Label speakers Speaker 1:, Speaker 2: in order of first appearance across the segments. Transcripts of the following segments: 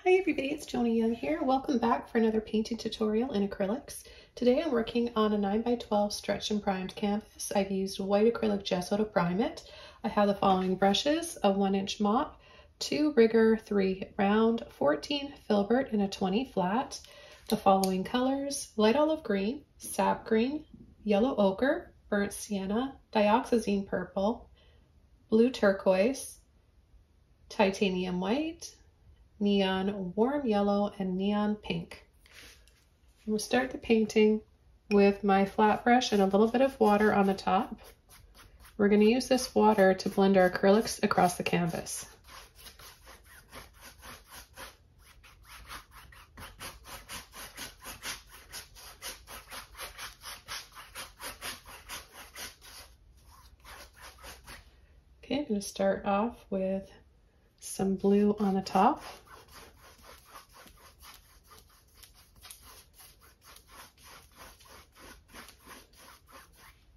Speaker 1: Hi everybody, it's Joni Young here. Welcome back for another painting tutorial in acrylics. Today I'm working on a 9x12 stretched and primed canvas. I've used white acrylic gesso to prime it. I have the following brushes: a 1-inch mop, 2 rigger, 3 round, 14 filbert, and a 20 flat. The following colors: light olive green, sap green, yellow ochre, burnt sienna, dioxazine purple, blue turquoise, titanium white, neon warm yellow, and neon pink. I'm going to start the painting with my flat brush and a little bit of water on the top. We're going to use this water to blend our acrylics across the canvas. Okay, I'm going to start off with some blue on the top.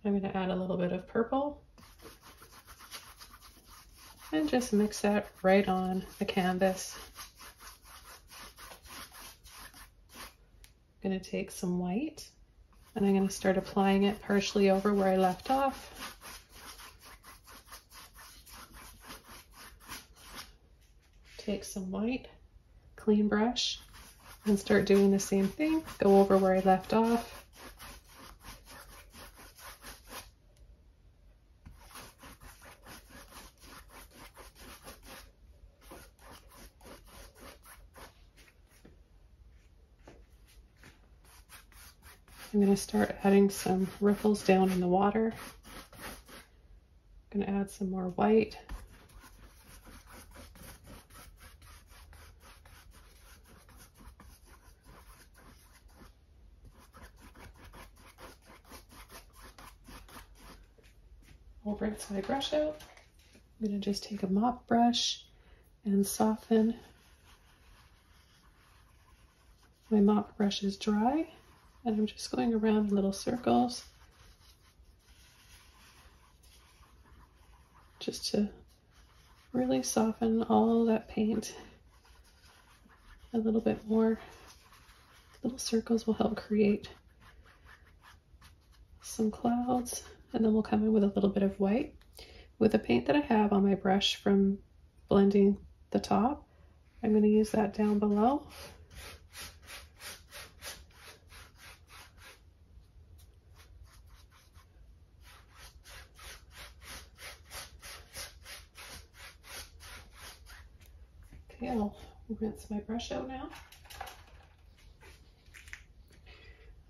Speaker 1: I'm going to add a little bit of purple and just mix that right on the canvas. I'm going to take some white and I'm going to start applying it partially over where I left off. Take some white, clean brush, and start doing the same thing. Go over where I left off. I'm going to start adding some ripples down in the water. I'm going to add some more white. I'll rinse my brush out. I'm going to just take a mop brush and soften. My mop brush is dry, and I'm just going around little circles just to really soften all that paint a little bit more. Little circles will help create some clouds, and then we'll come in with a little bit of white. With the paint that I have on my brush from blending the top, I'm going to use that down below. Okay, I'll rinse my brush out now.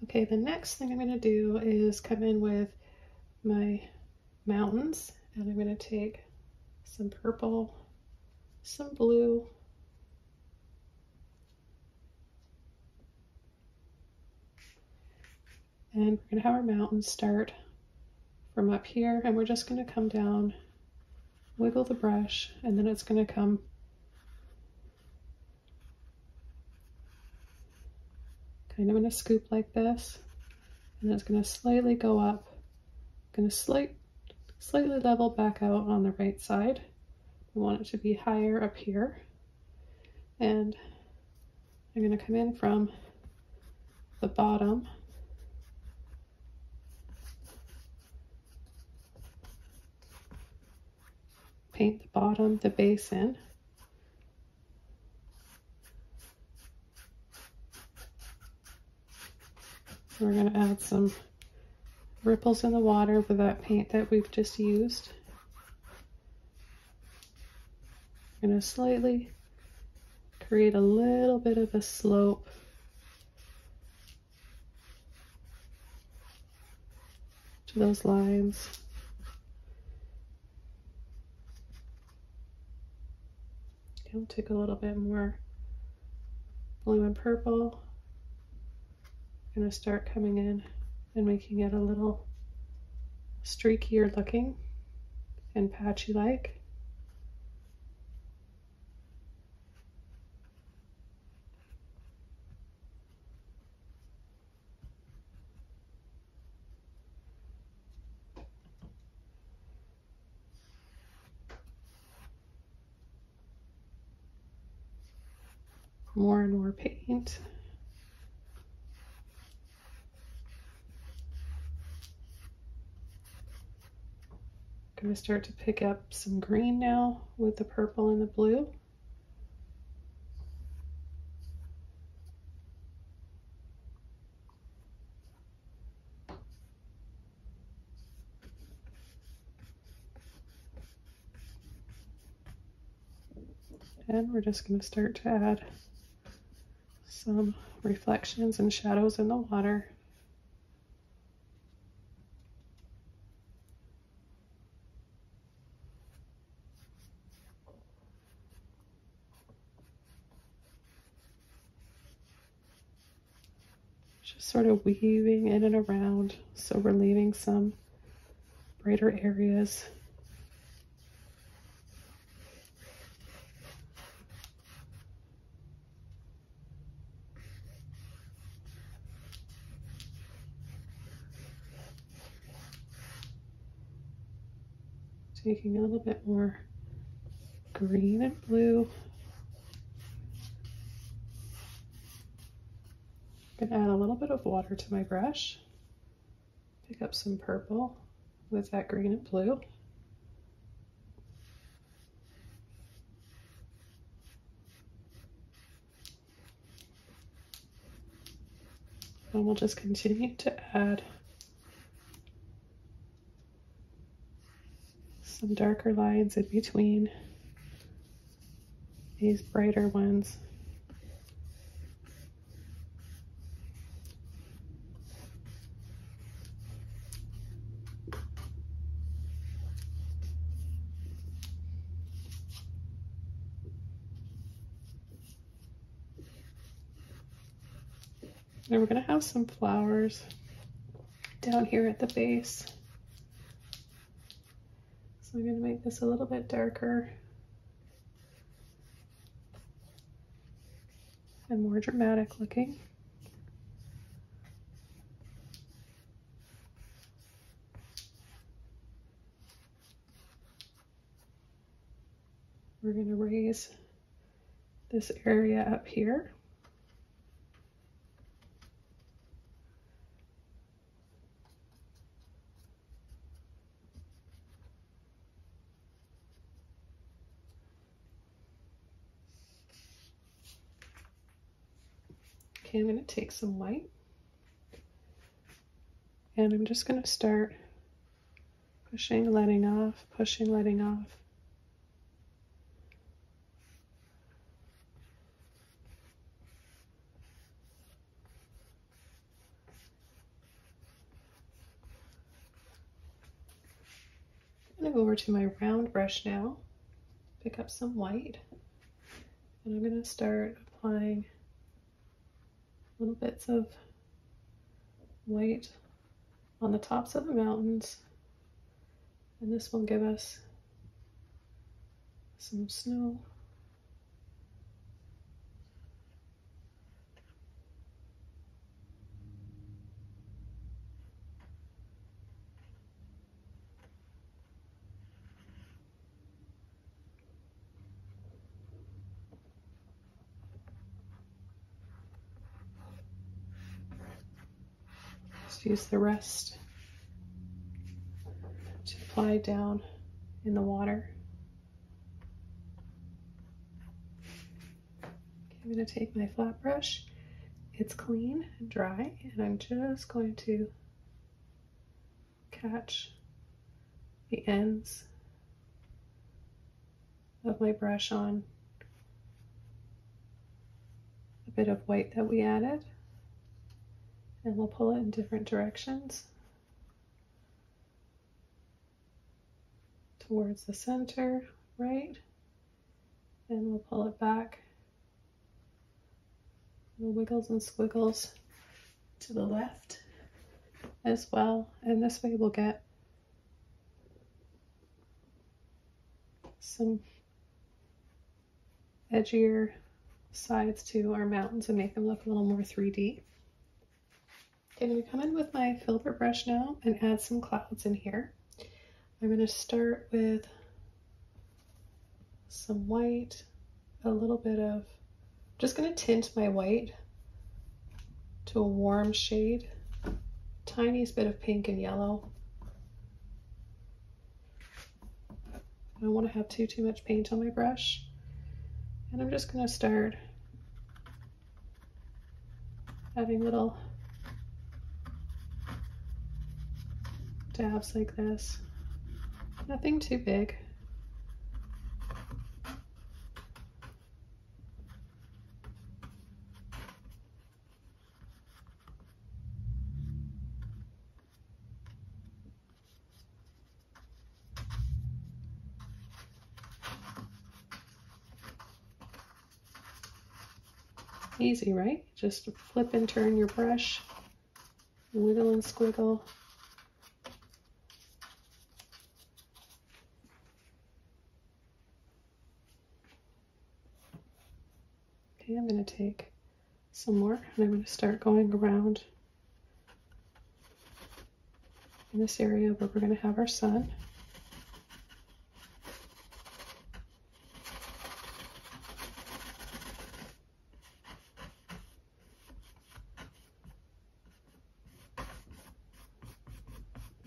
Speaker 1: Okay, the next thing I'm going to do is come in with my mountains, and I'm going to take some purple, some blue, and we're going to have our mountains start from up here, and we're just going to come down, wiggle the brush, and then it's going to come kind of in a scoop like this, and it's going to slightly go up. I'm going to slightly level back out on the right side. We want it to be higher up here, and I'm going to come in from the bottom, paint the bottom, the base in. We're going to add some ripples in the water with that paint that we've just used. I'm going to slightly create a little bit of a slope to those lines. I'll take a little bit more blue and purple. I'm going to start coming in and making it a little streakier looking and patchy like. more and more paint. I'm going to start to pick up some green now with the purple and the blue. And we're just going to start to add some reflections and shadows in the water. Just sort of weaving in and around, so we're leaving some brighter areas. Taking a little bit more green and blue. I'm going to add a little bit of water to my brush. Pick up some purple with that green and blue. And we'll just continue to add some darker lines in between these brighter ones. Then we're going to have some flowers down here at the base. So I'm going to make this a little bit darker and more dramatic looking. We're going to raise this area up here. Okay, I'm going to take some white and I'm just going to start pushing, letting off, pushing, letting off. I'm going to go over to my round brush now, pick up some white, and I'm going to start applying little bits of white on the tops of the mountains, and this will give us some snow. Just use the rest to apply down in the water. Okay, I'm going to take my flat brush. It's clean and dry, and I'm just going to catch the ends of my brush on a bit of white that we added, and we'll pull it in different directions towards the center, right, and we'll pull it back, little wiggles and squiggles to the left as well, and this way we'll get some edgier sides to our mountains and make them look a little more 3D. Okay, I'm going to come in with my filbert brush now and add some clouds in here. I'm going to start with some white, a little bit of just going to tint my white to a warm shade, tiniest bit of pink and yellow. I don't want to have too much paint on my brush. And I'm just going to start adding little dabs like this. Nothing too big. Easy, right? Just flip and turn your brush, wiggle and squiggle. Okay, I'm going to take some more and I'm going to start going around in this area where we're going to have our sun.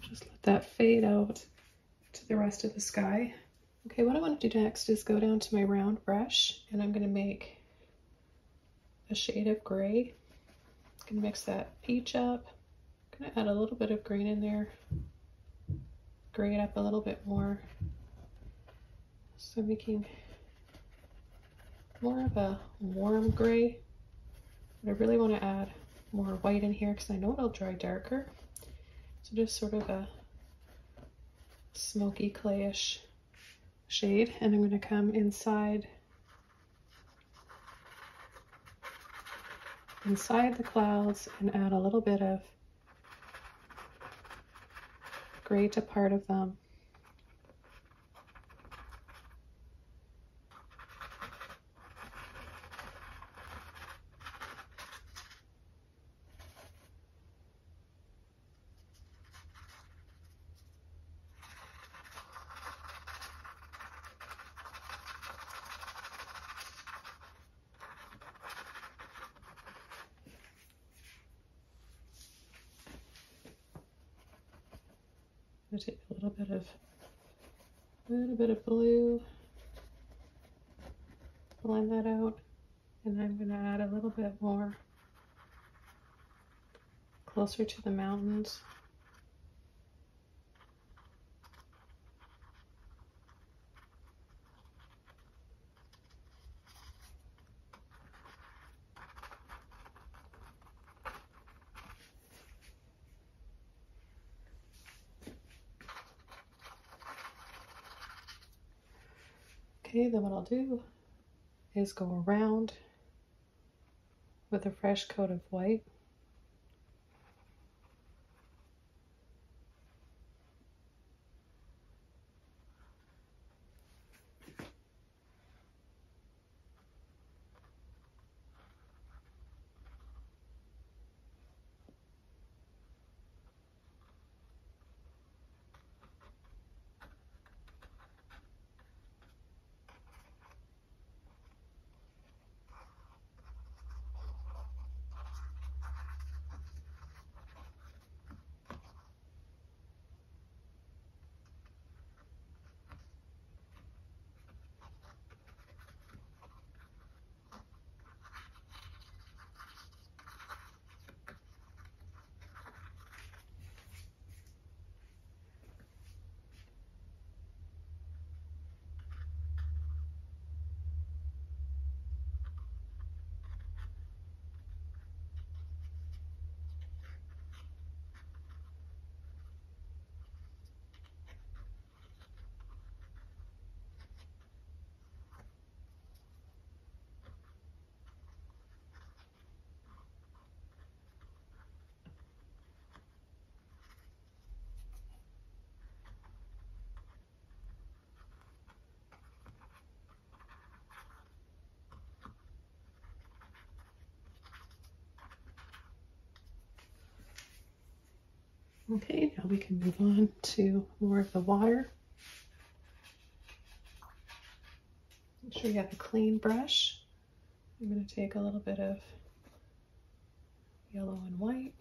Speaker 1: Just let that fade out to the rest of the sky. Okay, what I want to do next is go down to my round brush and I'm going to make a shade of gray. I'm going to mix that peach up. I'm going to add a little bit of green in there. Gray it up a little bit more. So making more of a warm gray. But I really want to add more white in here because I know it'll dry darker. So just sort of a smoky clayish shade, and I'm going to come inside the clouds and add a little bit of gray to part of them. I'm going to take a little bit of blue, blend that out, and I'm going to add a little bit more closer to the mountains. Okay, then what I'll do is go around with a fresh coat of white. Okay, now we can move on to more of the water. Make sure you have a clean brush. I'm going to take a little bit of yellow and white,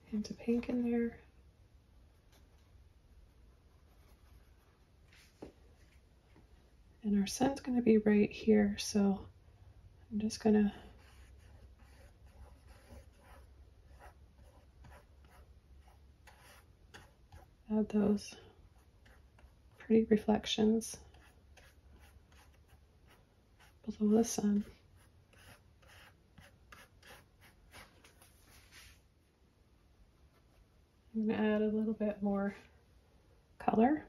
Speaker 1: hint of pink in there. And our sun's going to be right here, so I'm just going to add those pretty reflections below the sun. I'm going to add a little bit more color.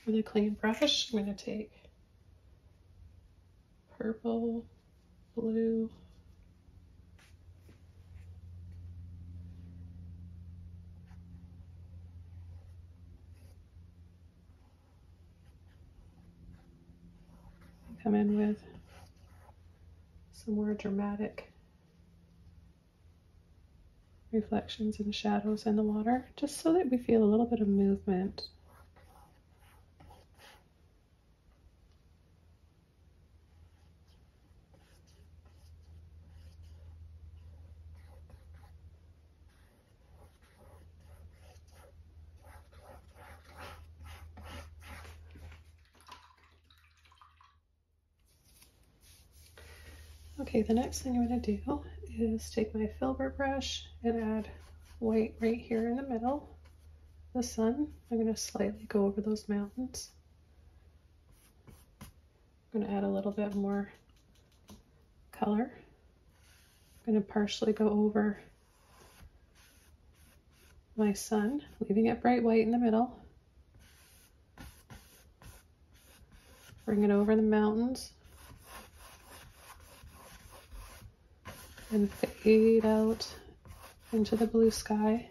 Speaker 1: With a clean brush, I'm going to take purple, blue, come in with some more dramatic reflections and shadows in the water, just so that we feel a little bit of movement. Okay, the next thing I'm going to do is take my filbert brush and add white right here in the middle. The sun, I'm going to slightly go over those mountains. I'm going to add a little bit more color. I'm going to partially go over my sun, leaving it bright white in the middle. Bring it over the mountains and fade out into the blue sky.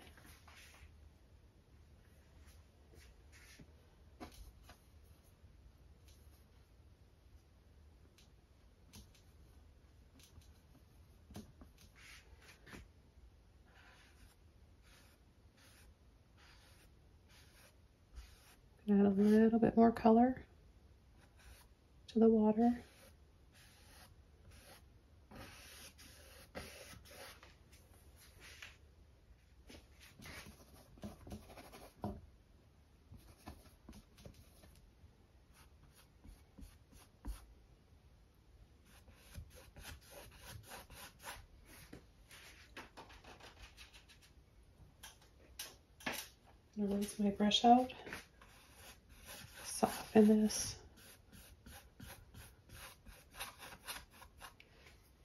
Speaker 1: Add a little bit more color to the water. I'm going to rinse my brush out, soften this,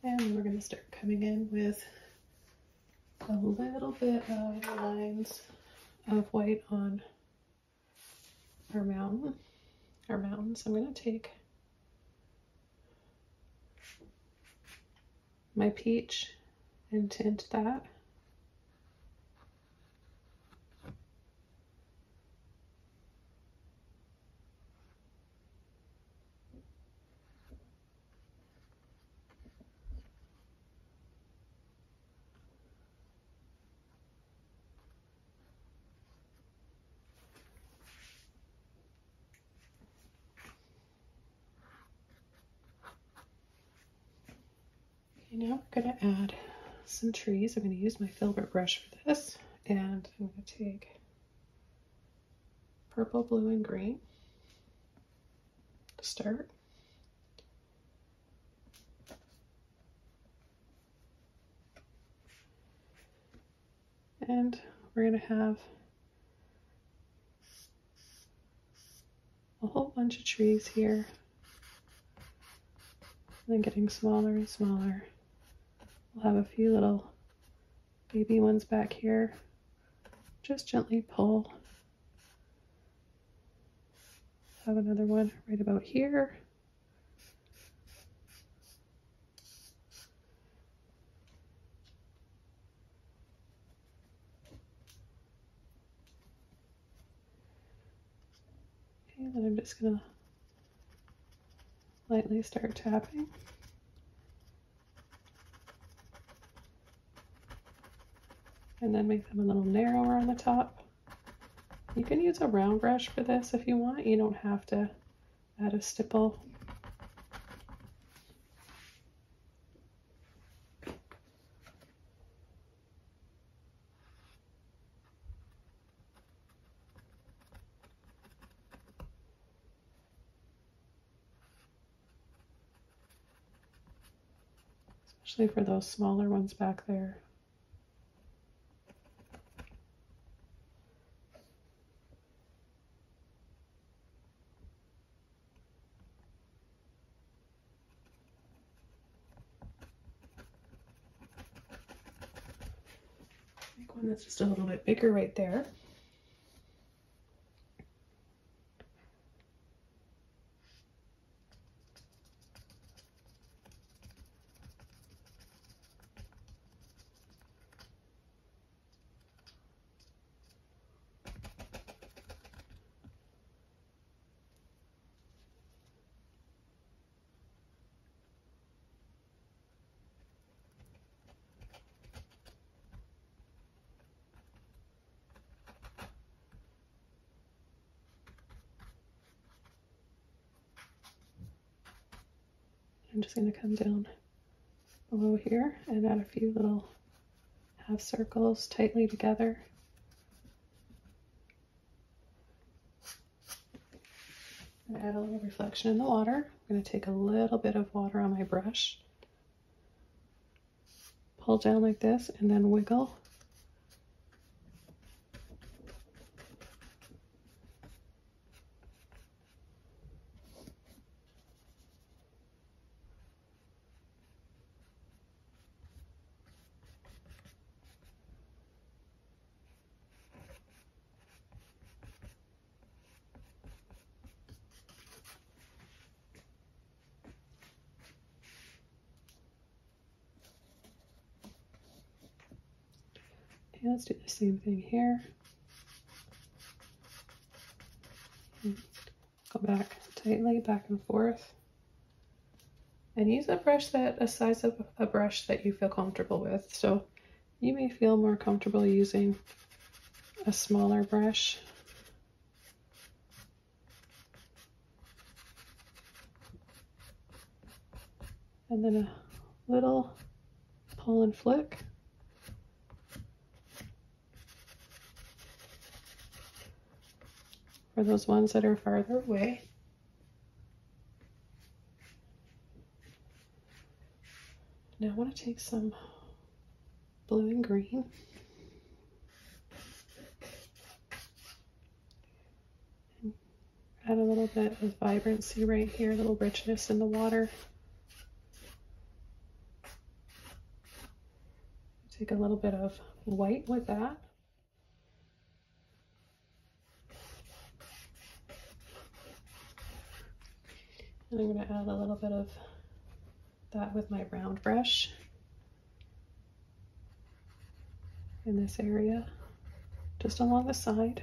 Speaker 1: and we're going to start coming in with a little bit of lines of white on our mountains. I'm going to take my peach and tint that. Okay, now we're going to add some trees. I'm going to use my filbert brush for this, and I'm going to take purple, blue, and green to start. And we're going to have a whole bunch of trees here And then getting smaller and smaller. We'll have a few little baby ones back here. Just gently pull. Have another one right about here. Okay, then I'm just gonna lightly start tapping. And then make them a little narrower on the top. You can use a round brush for this if you want. You don't have to add a stipple. Especially for those smaller ones back there. Make one that's just a little bit bigger right there. I'm just going to come down below here and add a few little half circles tightly together. And add a little reflection in the water. I'm going to take a little bit of water on my brush, pull down like this, and then wiggle. Okay, let's do the same thing here. Go back tightly, back and forth. And use a size of a brush that you feel comfortable with. So you may feel more comfortable using a smaller brush. And then a little pull and flick. For those ones that are farther away. Now I want to take some blue and green. And add a little bit of vibrancy right here, a little richness in the water. Take a little bit of white with that. And I'm going to add a little bit of that with my round brush in this area, just along the side.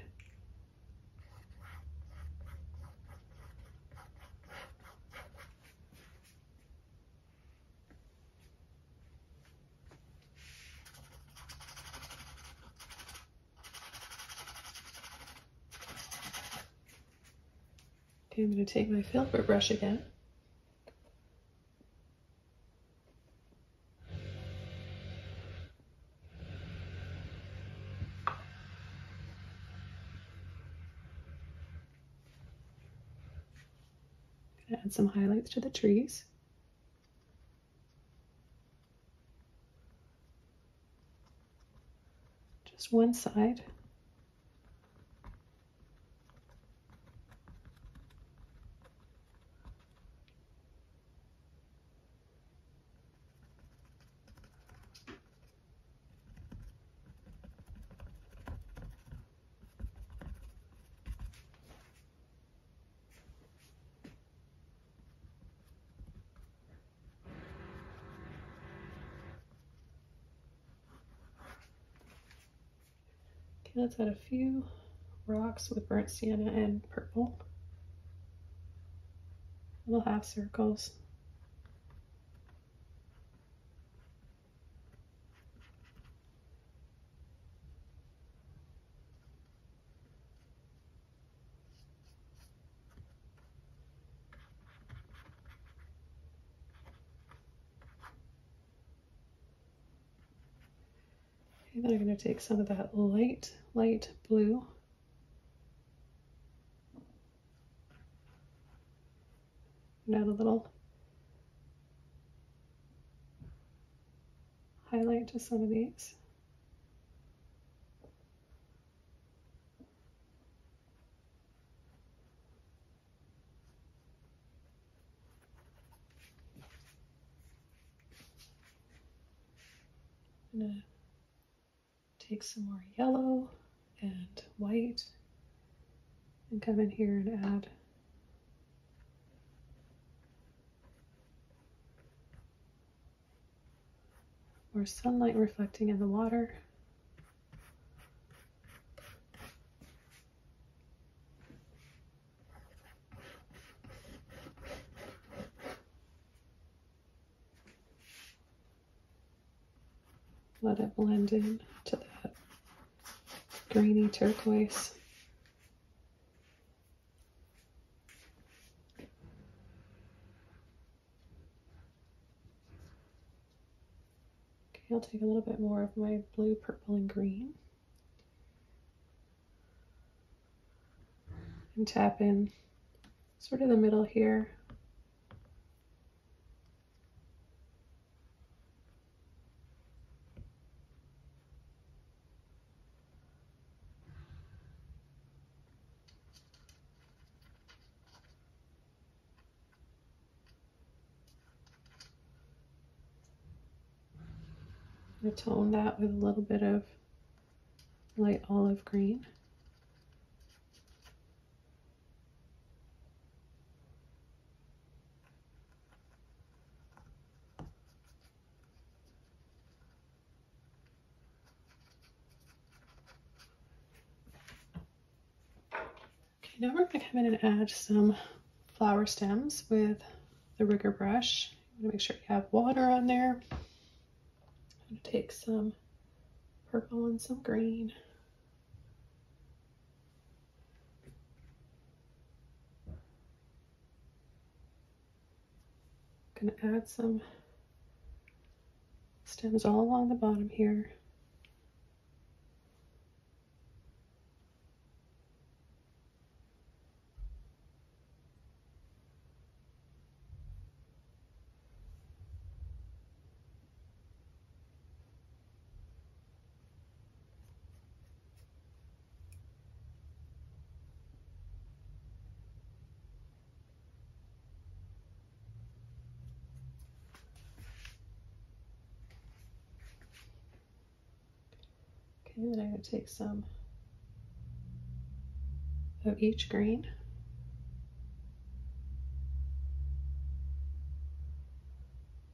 Speaker 1: Okay, I'm going to take my filbert brush again. Add some highlights to the trees. Just one side. Okay, let's add a few rocks with burnt sienna and purple. Little half circles. Okay, then I'm going to take some of that light blue and add a little highlight to some of these. I'm going to take some more yellow and white and come in here and add more sunlight reflecting in the water. Let it blend in to that grainy turquoise. Okay, I'll take a little bit more of my blue, purple, and green and tap in sort of the middle here. I'm going to tone that with a little bit of light olive green. Okay, now we're going to come in and add some flower stems with the rigger brush. You want to make sure you have water on there. I'm going to take some purple and some green. I'm going to add some stems all along the bottom here. Okay, then I'm going to take some of each green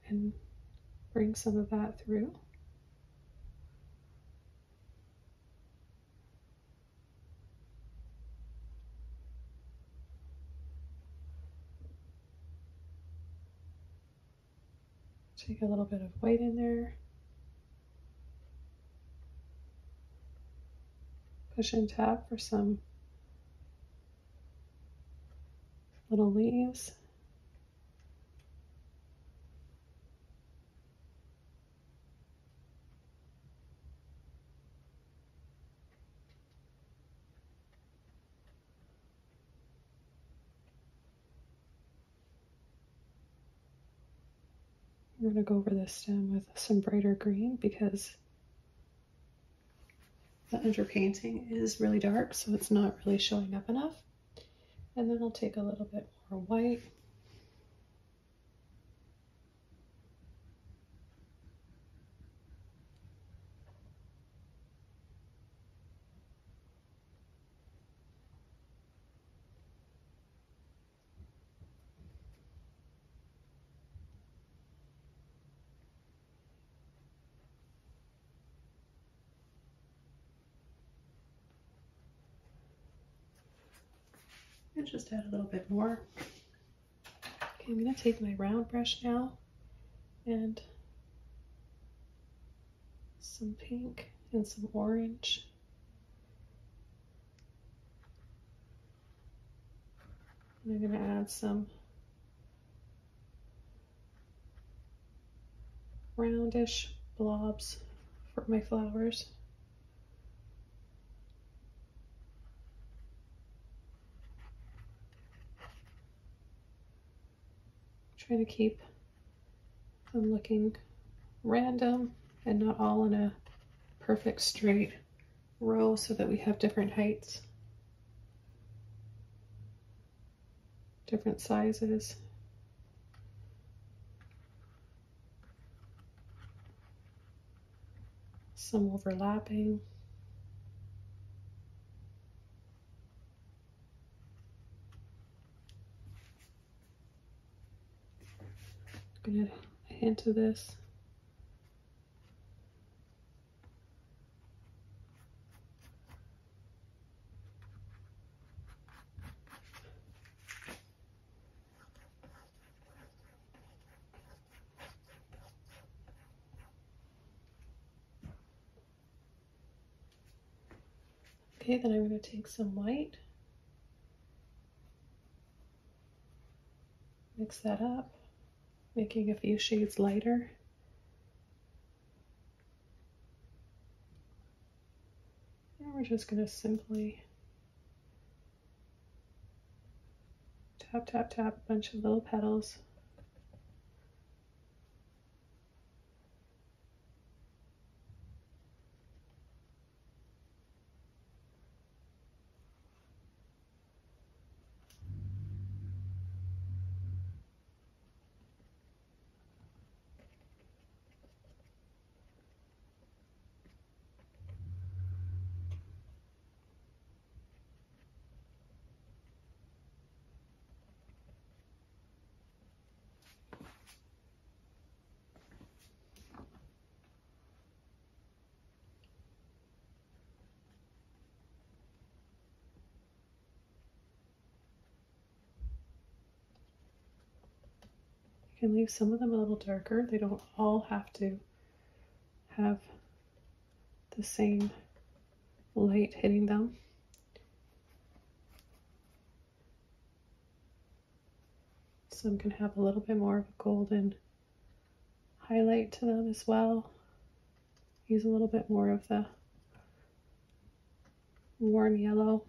Speaker 1: and bring some of that through. Take a little bit of white in there. Push and tap for some little leaves. We're going to go over this stem with some brighter green because the underpainting is really dark, so it's not really showing up enough. And then I'll take a little bit more white. And just add a little bit more. Okay, I'm going to take my round brush now and some pink and some orange. And I'm going to add some roundish blobs for my flowers. Trying to keep them looking random and not all in a perfect straight row so that we have different heights, different sizes. Some overlapping. I'm going to add a hint of this. Okay, then I'm going to take some white, mix that up, making a few shades lighter. And we're just going to simply tap, tap, tap a bunch of little petals. You can leave some of them a little darker. They don't all have to have the same light hitting them. Some can have a little bit more of a golden highlight to them as well. Use a little bit more of the warm yellow.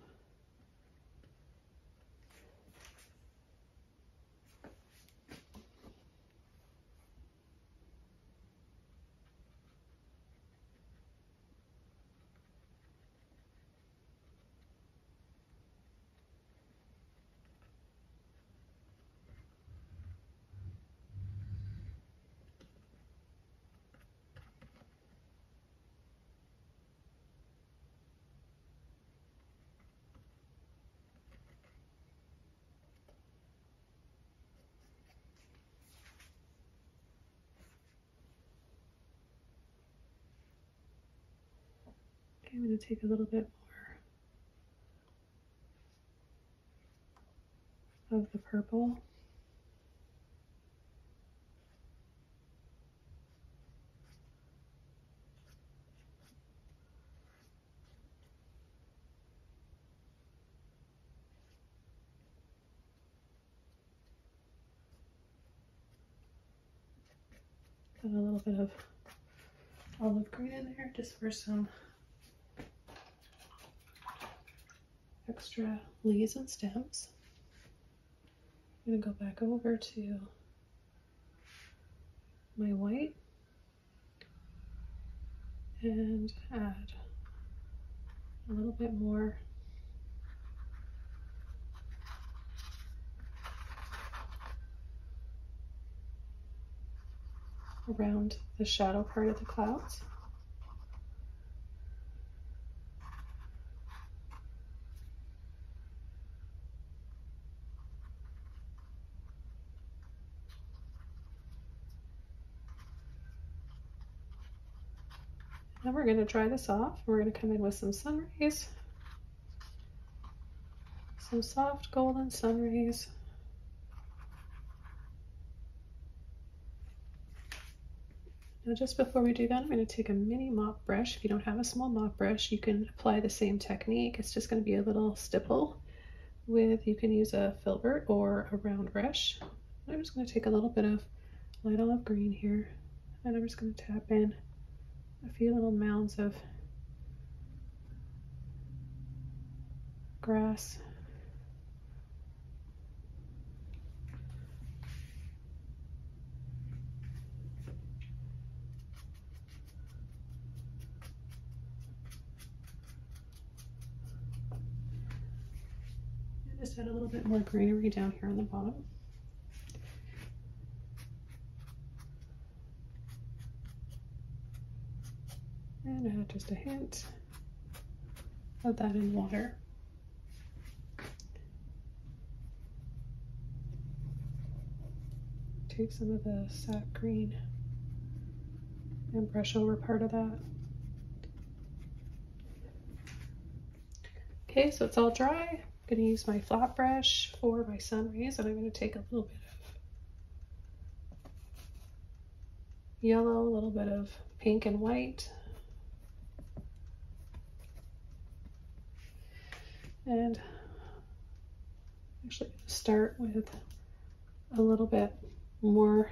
Speaker 1: Okay, I'm going to take a little bit more of the purple. Got a little bit of olive green in there just for some extra leaves and stems. I'm going to go back over to my white and add a little bit more around the shadow part of the clouds. Now we're going to dry this off. We're going to come in with some sun rays. some soft golden sun rays. Now just before we do that, I'm going to take a mini mop brush. If you don't have a small mop brush, you can apply the same technique. It's just going to be a little stipple with, you can use a filbert or a round brush. I'm just going to take a little bit of light olive green here, and I'm just going to tap in a few little mounds of grass. Just add a little bit more greenery down here on the bottom. And add just a hint of that in water. Take some of the sap green and brush over part of that. Okay, so it's all dry. I'm going to use my flat brush for my sun rays, and I'm going to take a little bit of yellow, a little bit of pink and white, and actually start with a little bit more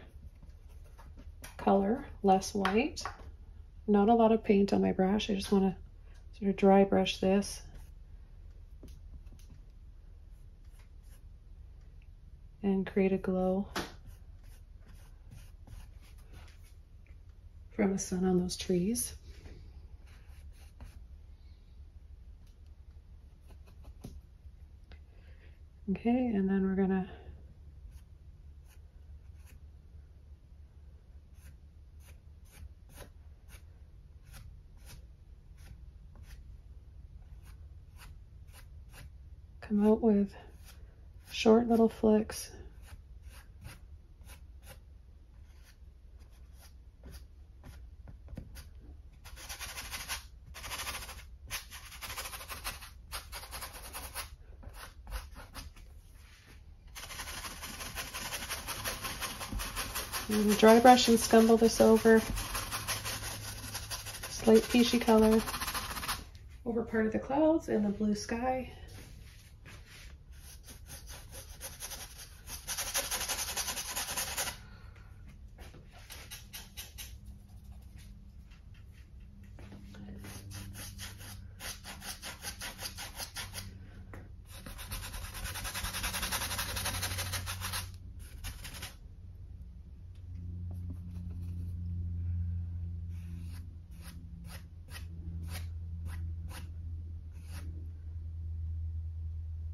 Speaker 1: color, less white. Not a lot of paint on my brush. I just want to sort of dry brush this and create a glow from the sun on those trees. Okay, and then we're gonna come out with short little flicks. And dry brush and scumble this over, slight peachy color over part of the clouds and the blue sky.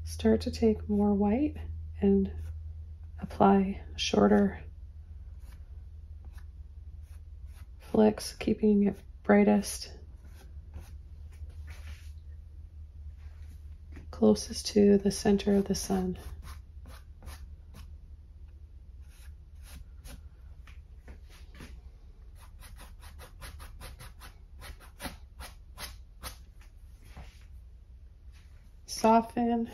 Speaker 1: Start to take more white and apply shorter flicks, keeping it brightest closest to the center of the sun. Soften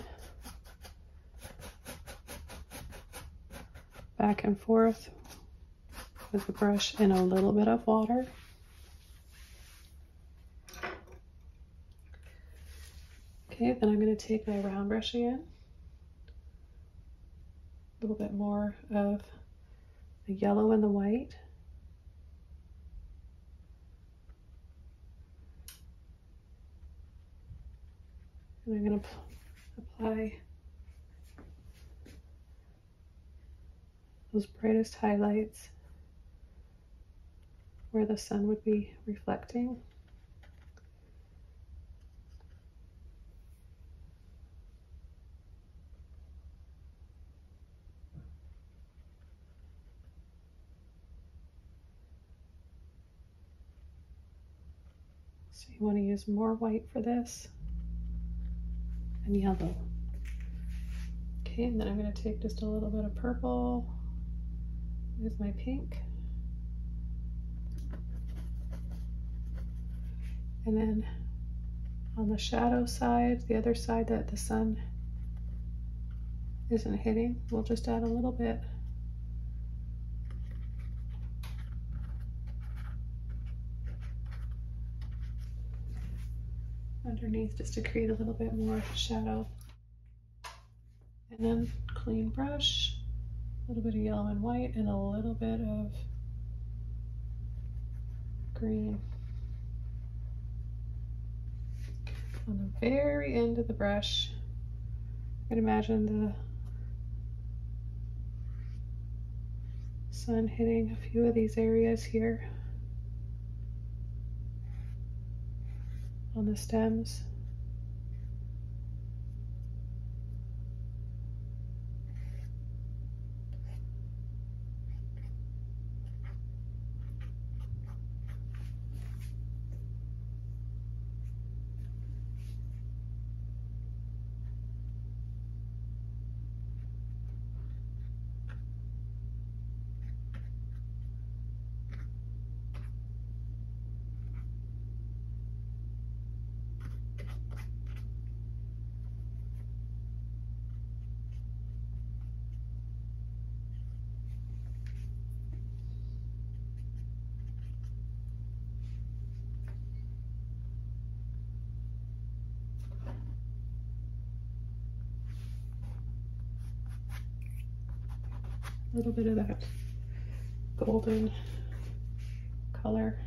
Speaker 1: back and forth with the brush and a little bit of water. Okay, then I'm going to take my round brush again. A little bit more of the yellow and the white. And I'm going to apply those brightest highlights where the sun would be reflecting. So you want to use more white for this and yellow. Okay, and then I'm going to take just a little bit of purple with my pink. And then on the shadow side, the other side that the sun isn't hitting, we'll just add a little bit. Underneath, just to create a little bit more shadow. And then clean brush, a little bit of yellow and white, and a little bit of green. On the very end of the brush, you can imagine the sun hitting a few of these areas here on the stems. A little bit of that golden color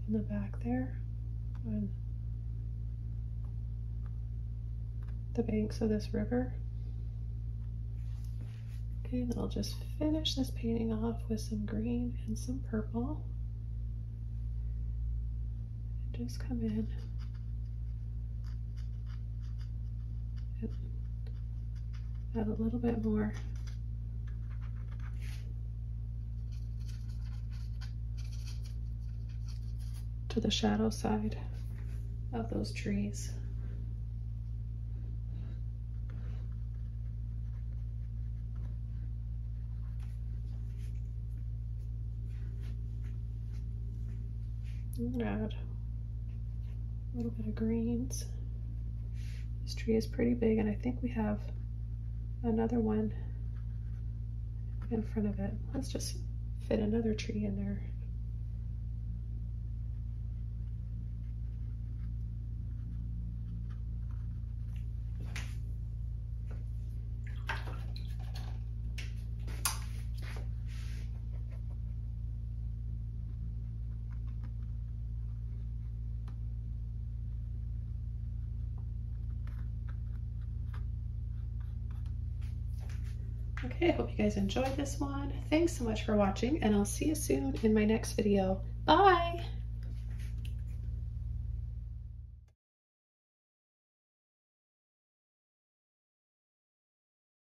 Speaker 1: in the back there on the banks of this river. Okay, then I'll just finish this painting off with some green and some purple. And just come in and add a little bit more to the shadow side of those trees. I'm gonna add a little bit of greens. This tree is pretty big, and I think we have another one in front of it. Let's just fit another tree in there. Okay, I hope you guys enjoyed this one. Thanks so much for watching, and I'll see you soon in my next video. Bye!